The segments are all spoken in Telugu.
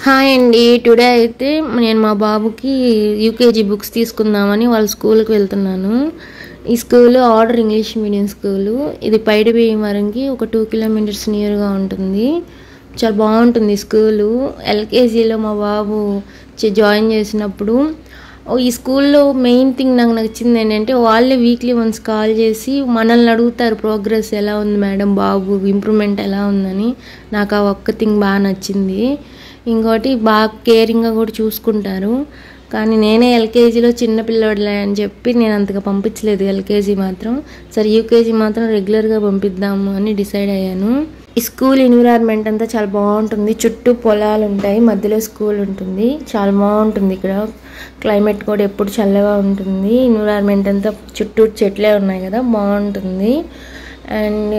హాయ్ అండి. టుడే అయితే నేను మా బాబుకి యూకేజీ బుక్స్ తీసుకుందామని వాళ్ళ స్కూల్కి వెళ్తున్నాను. ఈ school order English medium school. ఇది పైడి భీమవరంకి ఒక 2 కిలోమీటర్స్ నియర్గా ఉంటుంది. చాలా బాగుంటుంది స్కూలు. ఎల్కేజీలో మా బాబు జాయిన్ చేసినప్పుడు ఈ స్కూల్లో మెయిన్ థింగ్ నాకు నచ్చింది ఏంటంటే వాళ్ళే వీక్లీ వన్స్ కాల్ చేసి మనల్ని అడుగుతారు ప్రోగ్రెస్ ఎలా ఉంది మేడం, బాబు ఇంప్రూవ్మెంట్ ఎలా ఉందని. నాకు ఆ ఒక్క థింగ్ బాగా నచ్చింది. ఇంకోటి బాగా కేరింగ్గా కూడా చూసుకుంటారు. కానీ నేనే ఎల్కేజీలో చిన్నపిల్లవాడులే అని చెప్పి నేను అంతగా పంపించలేదు ఎల్కేజీ మాత్రం. సరే యూకేజీ మాత్రం రెగ్యులర్గా పంపిద్దాము అని డిసైడ్ అయ్యాను. ఈ స్కూల్ ఎన్విరాన్మెంట్ అంతా చాలా బాగుంటుంది. చుట్టూ పొలాలు ఉంటాయి, మధ్యలో స్కూల్ ఉంటుంది. చాలా బాగుంటుంది. ఇక్కడ క్లైమేట్ కూడా ఎప్పుడు చల్లగా ఉంటుంది. ఎన్విరాన్మెంట్ అంతా చుట్టూ చెట్లే ఉన్నాయి కదా, బాగుంటుంది. అండ్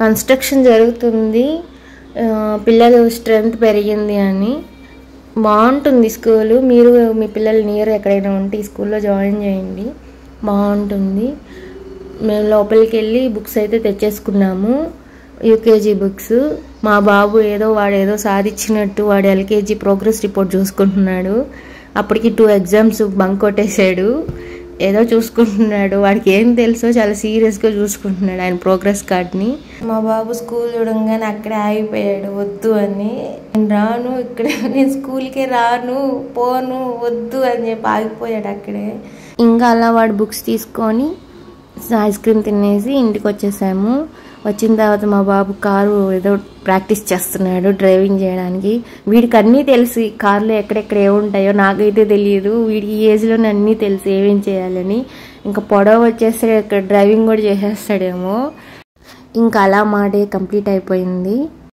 కన్స్ట్రక్షన్ జరుగుతుంది. పిల్లలు స్ట్రెంగ్త్ పెరిగింది అని బాగుంటుంది స్కూలు. మీరు మీ పిల్లలు నియర్ ఎక్కడైనా ఉంటే ఈ స్కూల్లో జాయిన్ చేయండి, బాగుంటుంది. మేము లోపలికి వెళ్ళి బుక్స్ అయితే తెచ్చేసుకున్నాము, యూకేజీ బుక్స్. మా బాబు వాడేదో సాధించినట్టు వాడు ఎల్కేజీ ప్రోగ్రెస్ రిపోర్ట్ చూసుకుంటున్నాడు. అప్పటికి 2 ఎగ్జామ్స్ బంక్ కొట్టేశాడు. ఏదో చూసుకుంటున్నాడు, వాడికి ఏం తెలుసో చాలా సీరియస్గా చూసుకుంటున్నాడు ఆయన ప్రోగ్రెస్ కార్డ్ని. మా బాబు స్కూల్ చూడంగానే అక్కడే ఆగిపోయాడు, వద్దు అని. నేను రాను, ఇక్కడ నేను స్కూల్కే రాను, పోను, వద్దు అని చెప్పి ఆగిపోయాడు అక్కడే. ఇంకా అలా వాడు బుక్స్ తీసుకొని ఐస్ క్రీమ్ తినేసి ఇంటికి వచ్చేసాము. వచ్చిన తర్వాత మా బాబు కారు ఏదో ప్రాక్టీస్ చేస్తున్నాడు డ్రైవింగ్ చేయడానికి. వీడికి అన్నీ తెలిసి కార్లో ఎక్కడెక్కడ ఏముంటాయో నాకైతే తెలియదు. వీడికి ఈ ఏజ్లోనే అన్నీ తెలిసి ఏమేం చేయాలని. ఇంకా పొడవ వచ్చేస్తే ఇక్కడ డ్రైవింగ్ కూడా చేసేస్తాడేమో. ఇంకా అలా మా డే కంప్లీట్ అయిపోయింది.